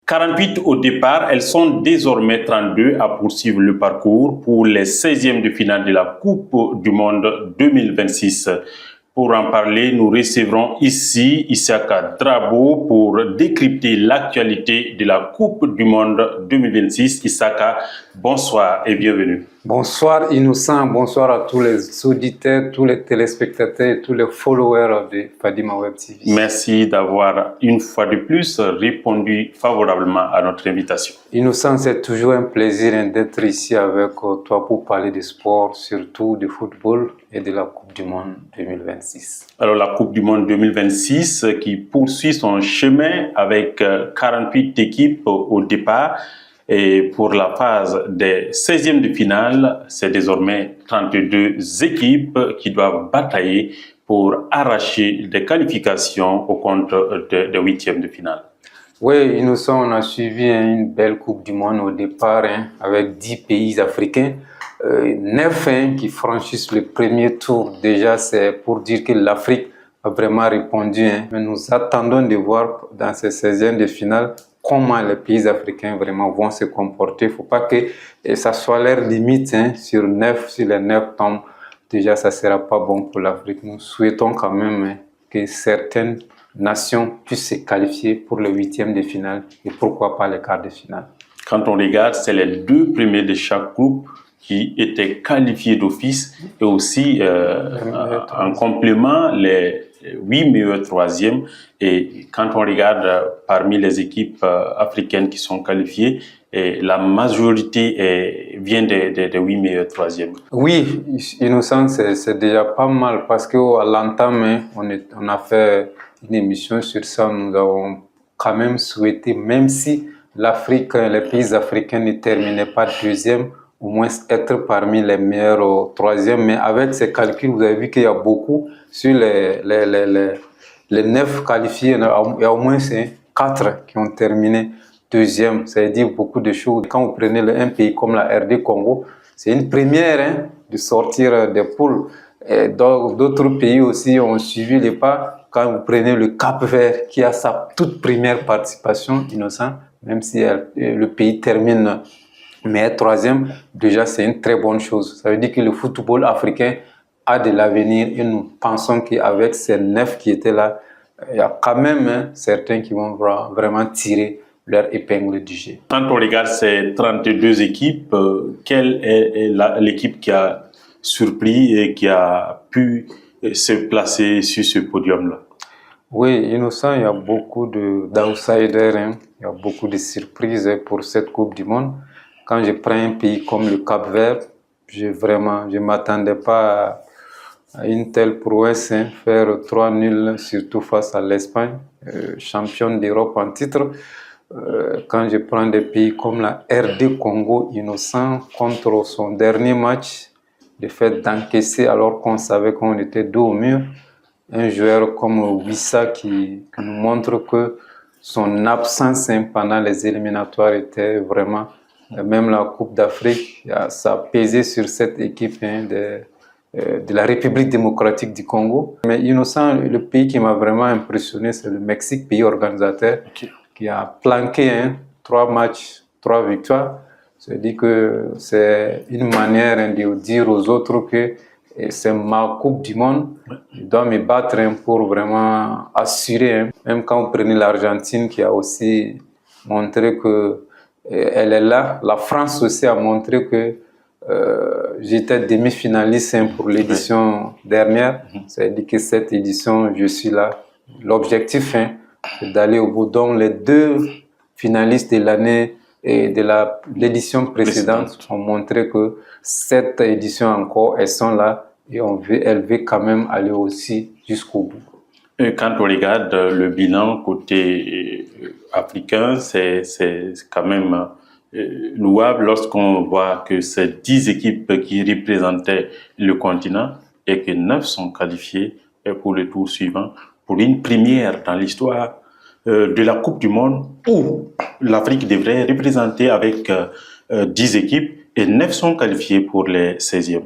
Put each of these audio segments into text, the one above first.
48 au départ, elles sont désormais 32 à poursuivre le parcours pour les 16e de finale de la Coupe du Monde 2026. Pour en parler, nous recevrons ici Issaka Drabo pour décrypter l'actualité de la Coupe du Monde 2026. Issaka, bonsoir et bienvenue. Bonsoir Innocent, bonsoir à tous les auditeurs, tous les téléspectateurs et tous les followers de Fadima Web TV. Merci d'avoir une fois de plus répondu favorablement à notre invitation. Innocent, c'est toujours un plaisir d'être ici avec toi pour parler de sport, surtout de football et de la Coupe du Monde 2026. Alors la Coupe du Monde 2026 qui poursuit son chemin avec 48 équipes au départ. Et pour la phase des 16e de finale, c'est désormais 32 équipes qui doivent batailler pour arracher des qualifications au compte des 8e de finale. Oui, Innocent, on a suivi une belle Coupe du Monde au départ avec 10 pays africains. 9 qui franchissent le premier tour. Déjà, c'est pour dire que l'Afrique a vraiment répondu. Mais nous attendons de voir dans ces 16e de finale comment les pays africains vraiment vont se comporter. Il ne faut pas que ça soit leur limite sur 9, si les 9 tombent. Déjà, ça ne sera pas bon pour l'Afrique. Nous souhaitons quand même que certaines nations puissent se qualifier pour le 8e de finale et pourquoi pas les quarts de finale. Quand on regarde, c'est les 2 premiers de chaque groupe qui étaient qualifiés d'office et aussi en complément les 8 meilleurs 3e. Et quand on regarde parmi les équipes africaines qui sont qualifiées, et la majorité vient des 8 meilleurs 3e. Oui, Innocent, c'est déjà pas mal parce qu'à l'entame, on a fait une émission sur ça. Nous avons quand même souhaité, même si l'Afrique, les pays africains ne terminaient pas 2e, au moins être parmi les meilleurs 3e. Mais avec ces calculs, vous avez vu qu'il y a beaucoup sur les 9 qualifiés. Il y a au moins 4 qui ont terminé 2e. Ça veut dire beaucoup de choses. Quand vous prenez un pays comme la RD Congo, c'est une première de sortir des poules. D'autres pays aussi ont suivi les pas. Quand vous prenez le Cap-Vert, qui a sa toute première participation, Innocent, même si le pays termine mais 3e, déjà c'est une très bonne chose. Ça veut dire que le football africain a de l'avenir et nous pensons qu'avec ces 9 qui étaient là, il y a quand même certains qui vont vraiment tirer leur épingle du jeu. Quand on regarde ces 32 équipes, quelle est l'équipe qui a surpris et qui a pu se placer sur ce podium-là? Oui, Innocent, il y a beaucoup d'outsiders, il y a beaucoup de surprises pour cette Coupe du Monde. Quand je prends un pays comme le Cap-Vert, je ne m'attendais pas à une telle prouesse, faire 3-0, surtout face à l'Espagne, championne d'Europe en titre. Quand je prends des pays comme la RD Congo, Innocent, contre son dernier match, le fait d'encaisser alors qu'on savait qu'on était dos au mur, un joueur comme Wissa qui nous montre que son absence pendant les éliminatoires était vraiment... Même la Coupe d'Afrique, ça a pesé sur cette équipe de la République démocratique du Congo. Mais Innocent, le pays qui m'a vraiment impressionné, c'est le Mexique, pays organisateur, qui a planqué 3 matchs, 3 victoires. C'est-à-dire que c'est une manière de dire aux autres que c'est ma Coupe du Monde, je dois me battre pour vraiment assurer. Même quand vous prenez l'Argentine qui a aussi montré que elle est là. La France aussi a montré que j'étais demi-finaliste pour l'édition dernière. C'est-à-dire que cette édition, je suis là. L'objectif, c'est d'aller au bout. Donc, les 2 finalistes de l'année et de l'édition précédente ont montré que cette édition encore, elles sont là et elles veulent quand même aller aussi jusqu'au bout. Et quand on regarde le bilan côté africain, c'est quand même louable lorsqu'on voit que c'est 10 équipes qui représentaient le continent et que 9 sont qualifiées pour le tour suivant, pour une première dans l'histoire de la Coupe du Monde où l'Afrique devrait représenter avec 10 équipes et 9 sont qualifiées pour les 16e.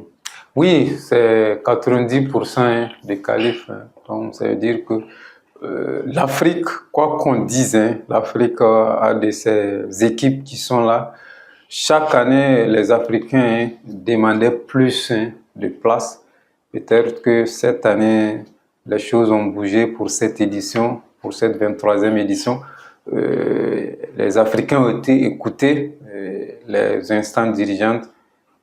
Oui, c'est 90% des qualifs. Donc, ça veut dire que l'Afrique, quoi qu'on dise, hein, l'Afrique a de ces équipes qui sont là. Chaque année, les Africains demandaient plus de places. Peut-être que cette année, les choses ont bougé pour cette édition, pour cette 23e édition. Les Africains ont été écoutés, les instances dirigeantes,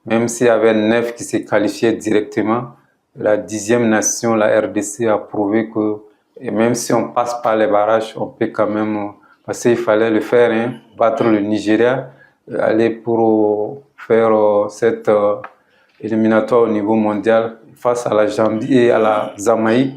même s'il y avait 9 qui se qualifiaient directement. La 10e nation, la RDC, a prouvé que et même si on passe par les barrages, on peut quand même, parce qu'il fallait le faire, hein, battre le Nigeria, aller pour faire cette éliminatoire au niveau mondial face à la Zambie et à la Jamaïque.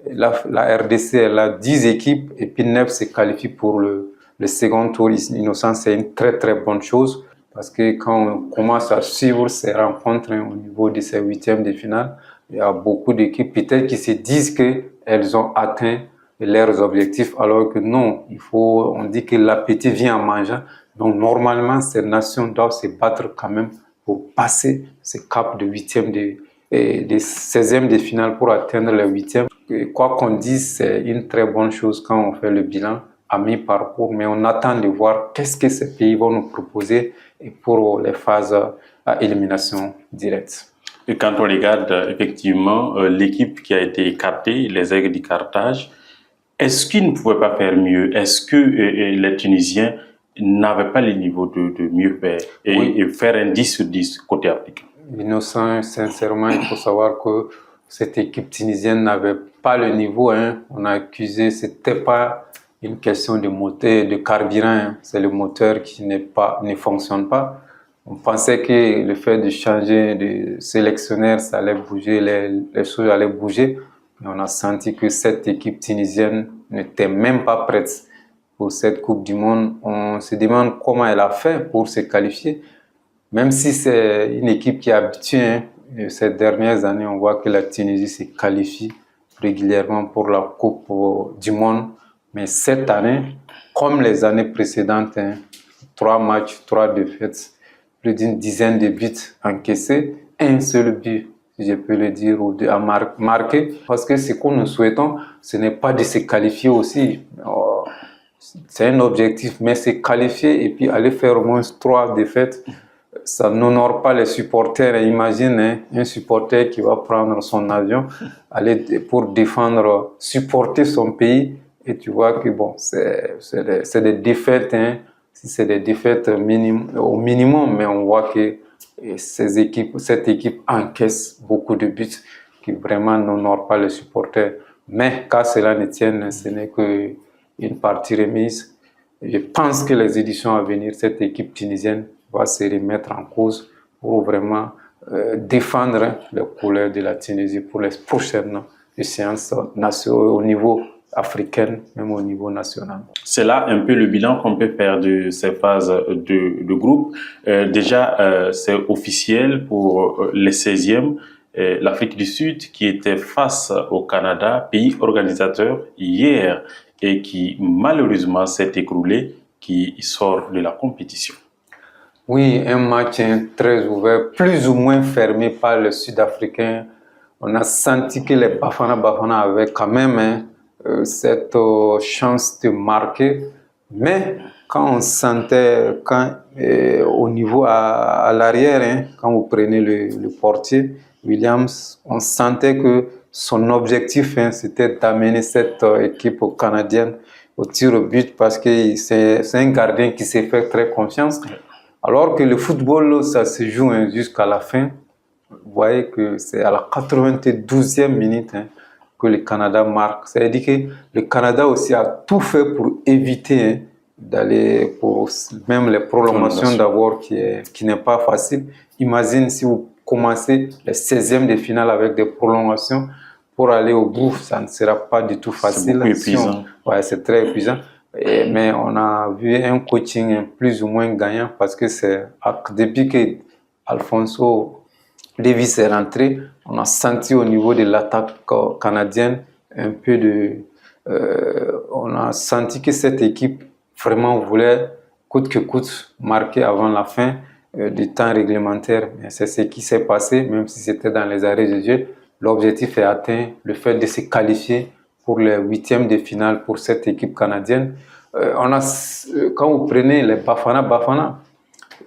La RDC, elle a 10 équipes et puis 9 se qualifient pour le second tour. Innocent, c'est une très très bonne chose parce que quand on commence à suivre ces rencontres au niveau de ces huitièmes de finale, il y a beaucoup d'équipes peut-être qui se disent qu'elles ont atteint leurs objectifs alors que non, on dit que l'appétit vient en mangeant. Donc normalement, ces nations doivent se battre quand même pour passer ce cap de huitième de 16e de finale pour atteindre les huitièmes. Quoi qu'on dise, c'est une très bonne chose quand on fait le bilan à mi-parcours, mais on attend de voir qu'est-ce que ces pays vont nous proposer pour les phases à élimination directe. Et quand on regarde effectivement l'équipe qui a été écartée, les Aigles du Carthage, est-ce qu'ils ne pouvaient pas faire mieux? Est-ce que les Tunisiens n'avaient pas le niveau de mieux faire et faire un 10 sur 10 côté africain? Innocent, sincèrement, il faut savoir que cette équipe tunisienne n'avait pas le niveau. Hein. On a accusé, c'était pas une question de moteur, de carburant. Hein. C'est le moteur qui ne fonctionne pas. On pensait que le fait de changer de sélectionneur, ça allait bouger, les choses allaient bouger. Mais on a senti que cette équipe tunisienne n'était même pas prête pour cette Coupe du Monde. On se demande comment elle a fait pour se qualifier. Même si c'est une équipe qui est habituée, hein, ces dernières années, on voit que la Tunisie se qualifie régulièrement pour la Coupe du Monde. Mais cette année, comme les années précédentes, hein, 3 matchs, 3 défaites, plus d'une dizaine de buts encaissés, un seul but, si je peux le dire, ou à marquer. Parce que ce que nous souhaitons, ce n'est pas de se qualifier aussi. C'est un objectif, mais se qualifier et puis aller faire au moins 3 défaites, ça n'honore pas les supporters. Imagine hein, un supporter qui va prendre son avion, aller pour défendre, supporter son pays, et tu vois que bon, c'est des défaites, hein, si c'est des défaites au minimum, mais on voit que cette équipe encaisse beaucoup de buts qui vraiment n'honorent pas les supporters. Mais quand cela ne tienne, ce n'est qu'une partie remise. Je pense que les éditions à venir, cette équipe tunisienne va se remettre en cause pour vraiment défendre les couleurs de la Tunisie pour les prochaines séances nationales au niveau africain, même au niveau national. C'est là un peu le bilan qu'on peut faire de ces phases de groupe. Déjà, c'est officiel pour les 16e, l'Afrique du Sud qui était face au Canada, pays organisateur hier et qui malheureusement s'est écroulé, qui sort de la compétition. Oui, un match très ouvert, plus ou moins fermé par le Sud-Africain. On a senti que les Bafana avaient quand même cette chance de marquer. Mais quand on sentait, au niveau à l'arrière, hein, quand vous prenez le portier, Williams, on sentait que son objectif, hein, c'était d'amener cette équipe canadienne au tir au but parce que c'est un gardien qui s'est fait très confiance. Alors que le football, ça se joue hein, jusqu'à la fin. Vous voyez que c'est à la 92e minute hein, que le Canada marque. C'est-à-dire que le Canada aussi a tout fait pour éviter hein, d'aller pour même les prolongations d'abord qui n'est pas facile. Imagine si vous commencez les 16e de finale avec des prolongations pour aller au bout, ça ne sera pas du tout facile. C'est épuisant. C'est très épuisant. Mais on a vu un coaching plus ou moins gagnant parce que c'est depuis que Alphonso Davies est rentré, on a senti au niveau de l'attaque canadienne un peu on a senti que cette équipe vraiment voulait coûte que coûte marquer avant la fin du temps réglementaire. C'est ce qui s'est passé, même si c'était dans les arrêts de jeu. L'objectif est atteint, le fait de se qualifier pour les huitièmes de finale pour cette équipe canadienne. Quand vous prenez les Bafana,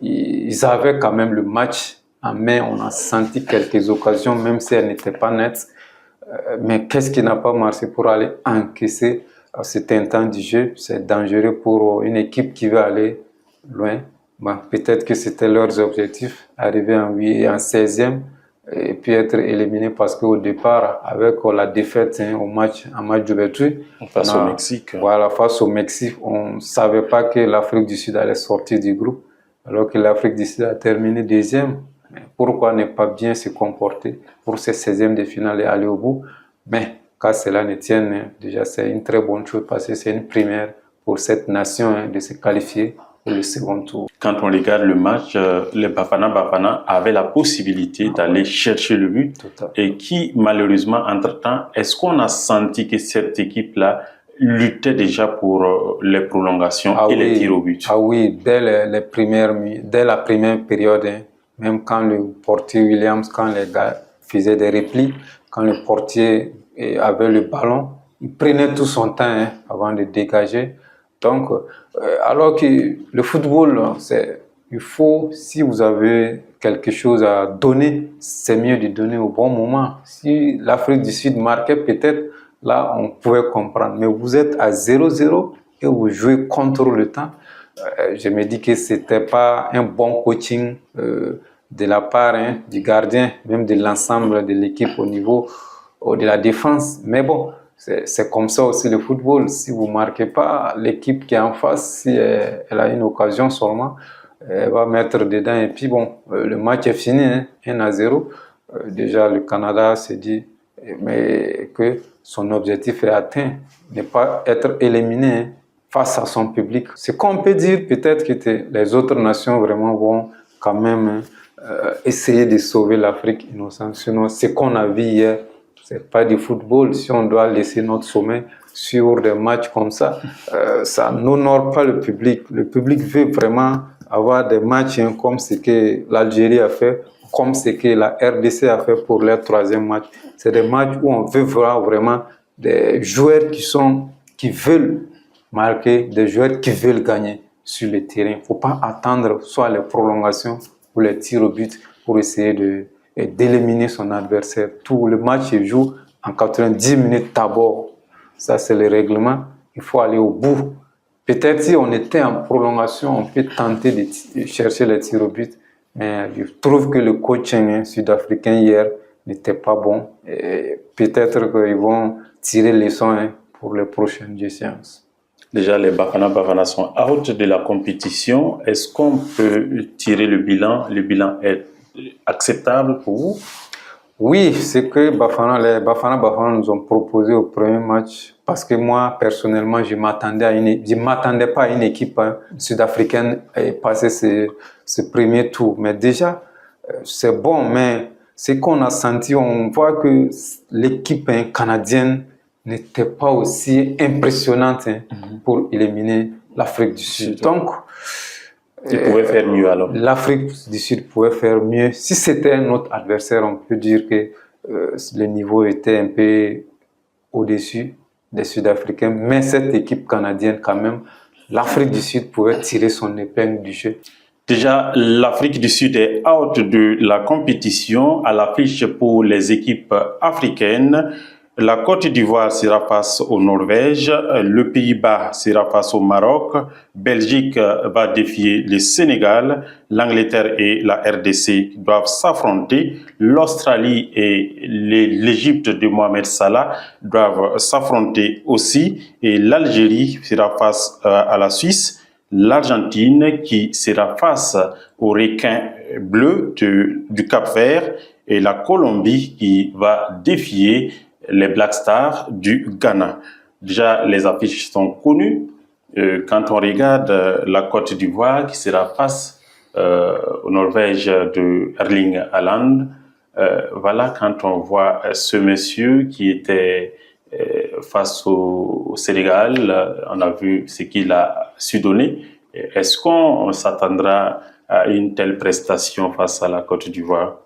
ils avaient quand même le match en main. On a senti quelques occasions, même si elles n'étaient pas nettes. Mais qu'est-ce qui n'a pas marché pour aller encaisser cet intent du jeu? C'est dangereux pour une équipe qui veut aller loin. Bon, peut-être que c'était leurs objectifs, arriver en 16e et puis être éliminé parce qu'au départ, avec la défaite en match d'ouverture, face au Mexique. Voilà, face au Mexique, on ne savait pas que l'Afrique du Sud allait sortir du groupe, alors que l'Afrique du Sud a terminé deuxième. Pourquoi ne pas bien se comporter pour ces 16e de finale et aller au bout? Mais qu'à cela ne tienne, déjà c'est une très bonne chose parce que c'est une première pour cette nation de se qualifier pour le second tour. Quand on regarde le match, les Bafana avaient la possibilité d'aller chercher le but et qui malheureusement entre-temps, est-ce qu'on a senti que cette équipe-là luttait déjà pour les prolongations et les tirs au but? Ah oui, dès la première période, même quand le portier Williams, quand les gars faisaient des replis, quand le portier avait le ballon, il prenait tout son temps avant de dégager. Donc, alors que le football, il faut, si vous avez quelque chose à donner, c'est mieux de donner au bon moment. Si l'Afrique du Sud marquait, peut-être là, on pouvait comprendre. Mais vous êtes à 0-0 et vous jouez contre le temps. Je me dis que c'était pas un bon coaching de la part du gardien, même de l'ensemble de l'équipe au niveau de la défense. Mais bon, c'est comme ça aussi le football. Si vous ne marquez pas, l'équipe qui est en face, si elle a une occasion seulement, elle va mettre dedans. Et puis bon, le match est fini, 1-0. Déjà, le Canada s'est dit mais que son objectif est atteint, ne pas être éliminé face à son public. Ce qu'on peut dire, peut-être que les autres nations vraiment vont quand même essayer de sauver l'Afrique innocente. Sinon, ce qu'on a vu hier, c'est pas du football. Si on doit laisser notre sommet sur des matchs comme ça, ça n'honore pas le public. Le public veut vraiment avoir des matchs comme ce que l'Algérie a fait, comme ce que la RDC a fait pour leur troisième match. C'est des matchs où on veut voir vraiment des joueurs qui veulent marquer, des joueurs qui veulent gagner sur le terrain. Il ne faut pas attendre soit les prolongations ou les tirs au but pour essayer d'éliminer son adversaire. Tout le match se joue en 90 minutes d'abord. Ça, c'est le règlement. Il faut aller au bout. Peut-être si on était en prolongation, on peut tenter de chercher les tirs au but. Mais je trouve que le coaching sud-africain hier n'était pas bon. Et peut-être qu'ils vont tirer les leçons pour les prochaines séances. Déjà, les Bafana sont out de la compétition. Est-ce qu'on peut tirer le bilan? Le bilan est acceptable pour vous? Oui, c'est que les Bafana nous ont proposé au premier match parce que moi, personnellement, je m'attendais pas à une équipe sud-africaine à passer ce premier tour. Mais déjà, c'est bon, mais ce qu'on a senti, on voit que l'équipe canadienne n'était pas aussi impressionnante pour éliminer l'Afrique du Sud. Donc, ils pouvaient faire mieux alors. L'Afrique du Sud pouvait faire mieux. Si c'était un autre adversaire, on peut dire que le niveau était un peu au-dessus des Sud-Africains. Mais cette équipe canadienne, quand même, l'Afrique du Sud pouvait tirer son épingle du jeu. Déjà, l'Afrique du Sud est out de la compétition à l'affiche pour les équipes africaines. La Côte d'Ivoire sera face au Norvège, le Pays-Bas sera face au Maroc, Belgique va défier le Sénégal, l'Angleterre et la RDC doivent s'affronter, l'Australie et l'Égypte de Mohamed Salah doivent s'affronter aussi et l'Algérie sera face à la Suisse, l'Argentine qui sera face aux requins bleus du Cap-Vert et la Colombie qui va défier les Black Stars du Ghana. Déjà, les affiches sont connues. Quand on regarde la Côte d'Ivoire qui sera face au Norvège de Erling Haaland, voilà quand on voit ce monsieur qui était face au Sénégal, on a vu ce qu'il a su donner. Est-ce qu'on s'attendra à une telle prestation face à la Côte d'Ivoire?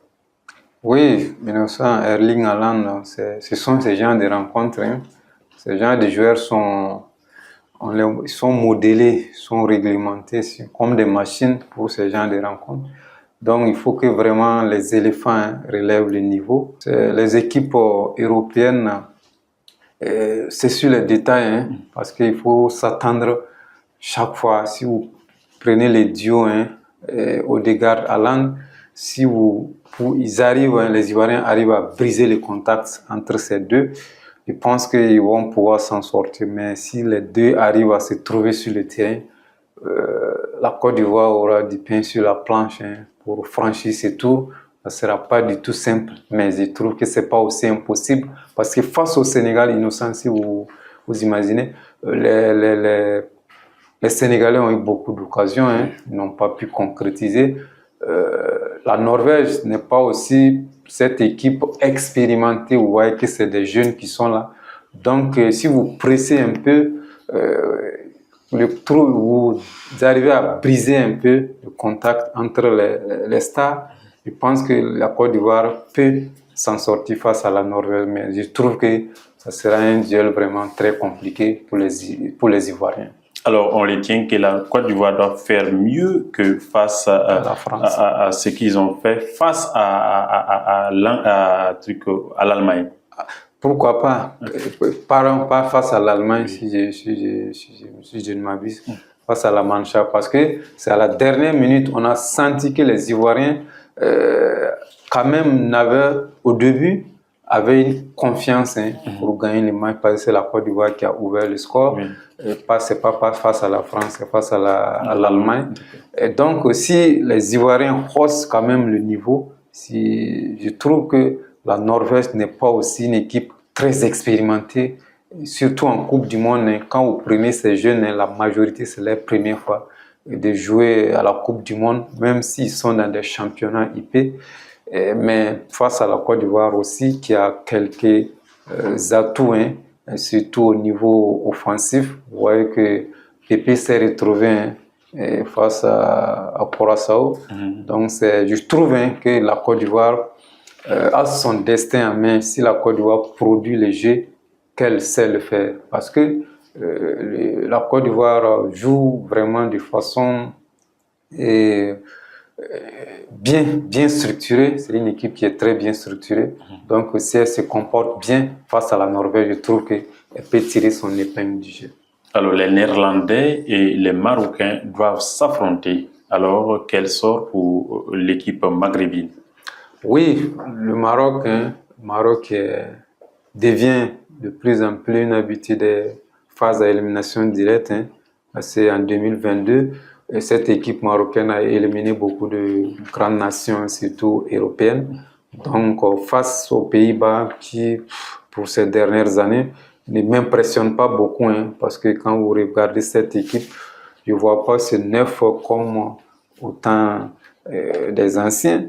Oui, 1900, Erling Haaland, ce sont ces genres de rencontres. Ces gens de joueurs ils sont modélés, sont réglementés comme des machines pour ces gens de rencontres. Donc, il faut que vraiment les éléphants relèvent le niveau. Les équipes européennes, c'est sur les détails, parce qu'il faut s'attendre chaque fois. Si vous prenez les duos, Odegaard, Haaland, si ils arrivent, les Ivoiriens arrivent à briser les contacts entre ces deux, je pense qu'ils vont pouvoir s'en sortir. Mais si les deux arrivent à se trouver sur le terrain, la Côte d'Ivoire aura du pain sur la planche pour franchir ce tour. Ça ne sera pas du tout simple, mais je trouve que ce n'est pas aussi impossible. Parce que face au Sénégal, innocent, si vous imaginez, les Sénégalais ont eu beaucoup d'occasions, ils n'ont pas pu concrétiser. La Norvège n'est pas aussi cette équipe expérimentée. Vous voyez que c'est des jeunes qui sont là. Donc, si vous pressez un peu, vous arrivez à briser un peu le contact entre les stars. Je pense que la Côte d'Ivoire peut s'en sortir face à la Norvège, mais je trouve que ça sera un duel vraiment très compliqué pour les Ivoiriens. Alors, on retient que la Côte d'Ivoire doit faire mieux que face la France. à ce qu'ils ont fait face à l'Allemagne. Pourquoi pas? Pas face à l'Allemagne, si je ne m'abuse, face à la Mannschaft, parce que c'est à la dernière minute, on a senti que les Ivoiriens, quand même, au début, avaient une confiance pour gagner le match, parce que c'est la Côte d'Ivoire qui a ouvert le score. Oui. C'est pas face à la France, c'est face à l'Allemagne. Et donc, si les Ivoiriens haussent quand même le niveau, je trouve que la Norvège n'est pas aussi une équipe très expérimentée, surtout en Coupe du Monde. Quand vous prenez ces jeunes, la majorité, c'est leur première fois de jouer à la Coupe du Monde, même s'ils sont dans des championnats IP. Mais face à la Côte d'Ivoire aussi, qui a quelques atouts, surtout au niveau offensif. Vous voyez que Pépé s'est retrouvé face à Curaçao. Donc, je trouve que la Côte d'Ivoire a son destin en main si la Côte d'Ivoire produit les jeux qu'elle sait le faire. Parce que la Côte d'Ivoire joue vraiment de façon bien structurée. C'est une équipe qui est très bien structurée. Donc, si elle se comporte bien face à la Norvège, je trouve qu'elle peut tirer son épingle du jeu. Alors, les Néerlandais et les Marocains doivent s'affronter. Alors, quel sort pour l'équipe maghrébine? Oui, le Maroc devient de plus en plus une habitude des phases à élimination directe. C'est en 2022, cette équipe marocaine a éliminé beaucoup de grandes nations, surtout européennes. Donc, face aux Pays-Bas qui, pour ces dernières années, ne m'impressionne pas beaucoup, parce que quand vous regardez cette équipe, je ne vois pas ce neuf comme autant des anciens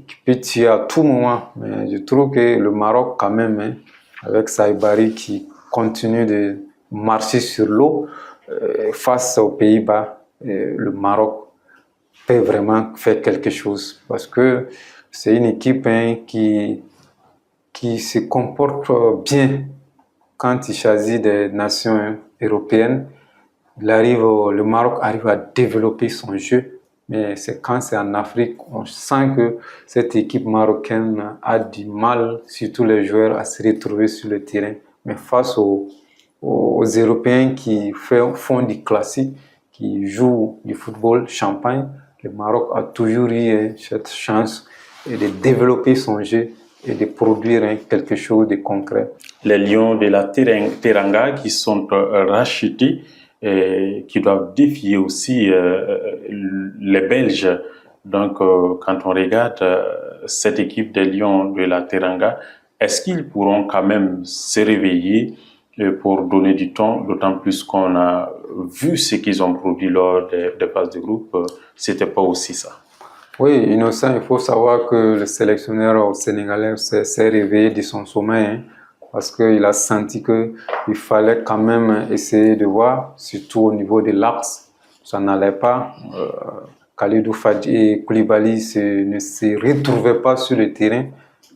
qui peut tuer à tout moment. Mais je trouve que le Maroc, quand même, avec Saïbari qui continue de marcher sur l'eau face aux Pays-Bas, le Maroc peut vraiment faire quelque chose parce que c'est une équipe qui se comporte bien quand il s'agit des nations européennes. Le Maroc arrive à développer son jeu, mais quand c'est en Afrique, on sent que cette équipe marocaine a du mal, surtout les joueurs, à se retrouver sur le terrain. Mais face aux Européens qui font du classique, qui jouent du football champagne, le Maroc a toujours eu cette chance de développer son jeu et de produire quelque chose de concret. Les Lions de la Teranga qui sont rachetés et qui doivent défier aussi les Belges. Donc, quand on regarde cette équipe des Lions de la Teranga, est-ce qu'ils pourront quand même se réveiller pour donner du temps, d'autant plus qu'on a vu ce qu'ils ont produit lors des phases de groupe, c'était pas aussi ça. Oui, Innocent, il faut savoir que le sélectionneur sénégalais s'est réveillé de son sommeil, parce qu'il a senti qu'il fallait quand même essayer de voir, surtout au niveau de l'axe, ça n'allait pas. Khalidou Fadji et Koulibaly ne se retrouvaient pas sur le terrain.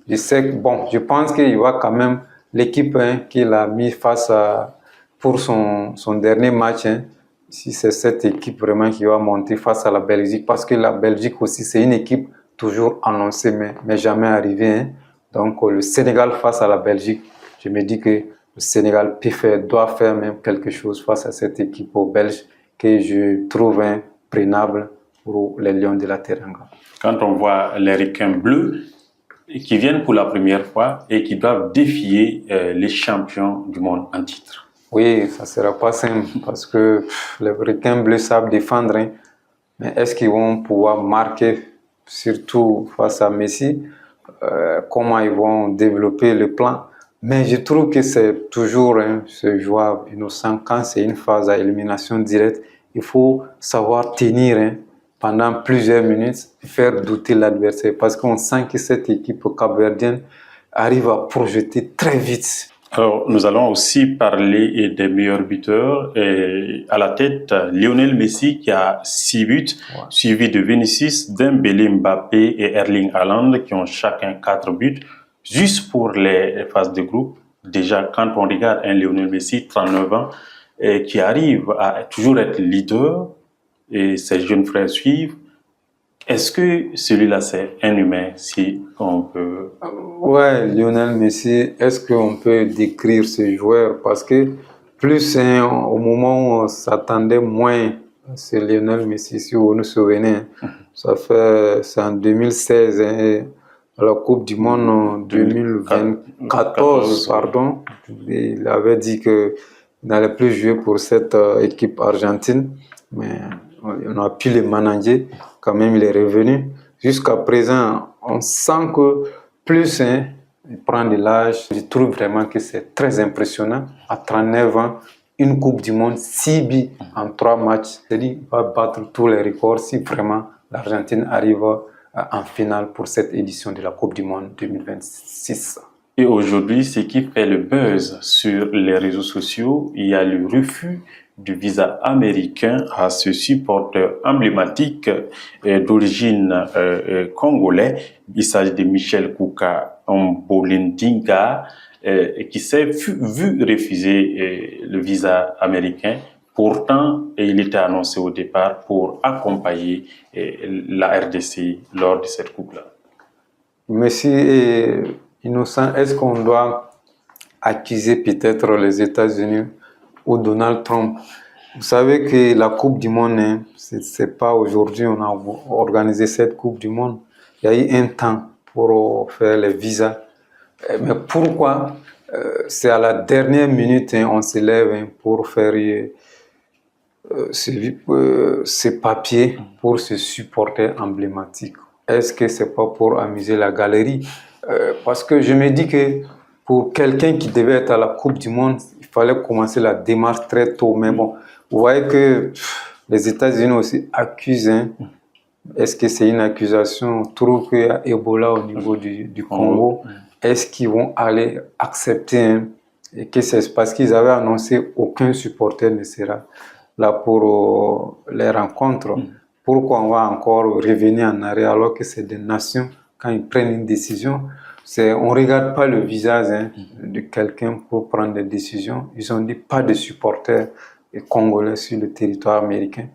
Je pense qu'il va quand même l'équipe qu'il a mis face à pour son dernier match, si c'est cette équipe vraiment qui va monter face à la Belgique, parce que la Belgique aussi, c'est une équipe toujours annoncée, mais jamais arrivée. Donc, le Sénégal face à la Belgique, je me dis que le Sénégal doit faire même quelque chose face à cette équipe belge que je trouve imprenable pour les Lions de la Teranga. Quand on voit les requins bleus qui viennent pour la première fois et qui doivent défier les champions du monde en titre. Oui, ça ne sera pas simple parce que les requins bleus savent défendre, mais est-ce qu'ils vont pouvoir marquer, surtout face à Messi, comment ils vont développer le plan? Mais je trouve que c'est toujours ce joueur innocent. Quand c'est une phase à élimination directe, il faut savoir tenir pendant plusieurs minutes et faire douter l'adversaire parce qu'on sent que cette équipe capverdienne arrive à projeter très vite. Alors, nous allons aussi parler des meilleurs buteurs. Et à la tête, Lionel Messi qui a 6 buts, suivi de Vinicius, Dembélé, Mbappé et Erling Haaland qui ont chacun 4 buts. Juste pour les phases de groupe, déjà quand on regarde un Lionel Messi, 39 ans, qui arrive à toujours être leader et ses jeunes frères suivent, est-ce que celui-là, c'est un humain, si on peut... Ouais, Lionel Messi, est-ce qu'on peut décrire ce joueur? Parce que plus au moment où on s'attendait moins, c'est Lionel Messi, si vous nous souvenez, c'est en 2016, à la Coupe du Monde en 2014, pardon, il avait dit qu'il n'allait plus jouer pour cette équipe argentine, mais on a pu le manager, quand même il est revenu. Jusqu'à présent, on sent que plus il prend de l'âge. Je trouve vraiment que c'est très impressionnant. À 39 ans, une Coupe du Monde, 6 buts en 3 matchs. C'est-à-dire qu'il va battre tous les records si vraiment l'Argentine arrive en finale pour cette édition de la Coupe du Monde 2026. Et aujourd'hui, ce qui fait le buzz sur les réseaux sociaux, il y a le refus du visa américain à ce supporter emblématique d'origine congolais. Il s'agit de Michel Kouka Mbolendinga qui s'est vu refuser le visa américain. Pourtant, il était annoncé au départ pour accompagner la RDC lors de cette coupe-là. Messi innocent, est-ce qu'on doit accuser peut-être les États-Unis ou Donald Trump? Vous savez que la Coupe du Monde, c'est pas aujourd'hui on a organisé cette Coupe du Monde. Il y a eu un temps pour faire les visas. Mais pourquoi c'est à la dernière minute on se lève pour faire ces papiers pour ce supporter emblématique? Est-ce que c'est pas pour amuser la galerie? Parce que je me dis que pour quelqu'un qui devait être à la Coupe du Monde, il fallait commencer la démarche très tôt. Mais bon, vous voyez que les États-Unis aussi accusent. Est-ce que c'est une accusation? On trouve qu'il y a Ebola au niveau du Congo. Est-ce qu'ils vont aller accepter et que c'est parce qu'ils avaient annoncé aucun supporter ne sera là pour les rencontres? Pourquoi on va encore revenir en arrière alors que c'est des nations, quand ils prennent une décision, on ne regarde pas le visage de quelqu'un pour prendre des décisions. Ils ont dit pas de supporters congolais sur le territoire américain.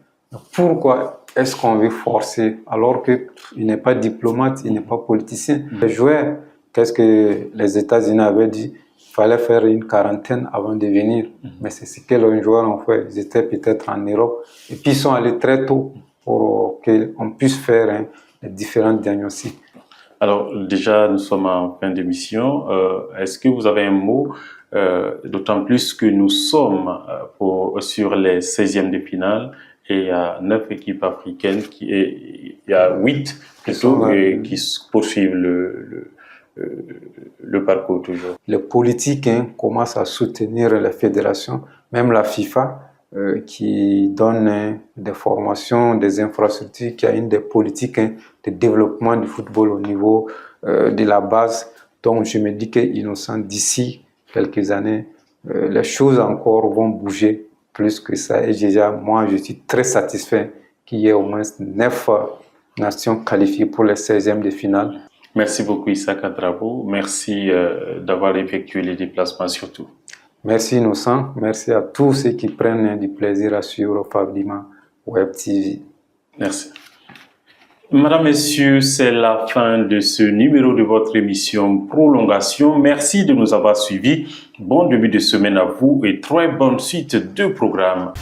Pourquoi est-ce qu'on veut forcer alors qu'il n'est pas diplomate, il n'est pas politicien? Les joueurs, qu'est-ce que les États-Unis avaient dit? Il fallait faire une quarantaine avant de venir. Mais c'est ce que les joueurs ont fait. Ils étaient peut-être en Europe. Et puis ils sont allés très tôt pour qu'on puisse faire les différents diagnostics. Alors déjà, nous sommes en fin d'émission. Est-ce que vous avez un mot, d'autant plus que nous sommes sur les 16e de finale et il y a 9 équipes africaines, il y a 8 plutôt qui poursuivent le parcours toujours. Les politiques commencent à soutenir les fédérations, même la FIFA, qui donne des formations, des infrastructures, qui a une des politiques de développement du football au niveau de la base. Donc je me dis qu'Innocent, d'ici quelques années, les choses encore vont bouger plus que ça. Et déjà, moi, je suis très satisfait qu'il y ait au moins 9 nations qualifiées pour les 16e de finale. Merci beaucoup Issa Kadrabo. Merci d'avoir effectué les déplacements surtout. Merci Innocent. Merci à tous ceux qui prennent du plaisir à suivre Fabdima Web TV. Merci. Madame, Messieurs, c'est la fin de ce numéro de votre émission Prolongation. Merci de nous avoir suivis. Bon début de semaine à vous et très bonne suite de programme.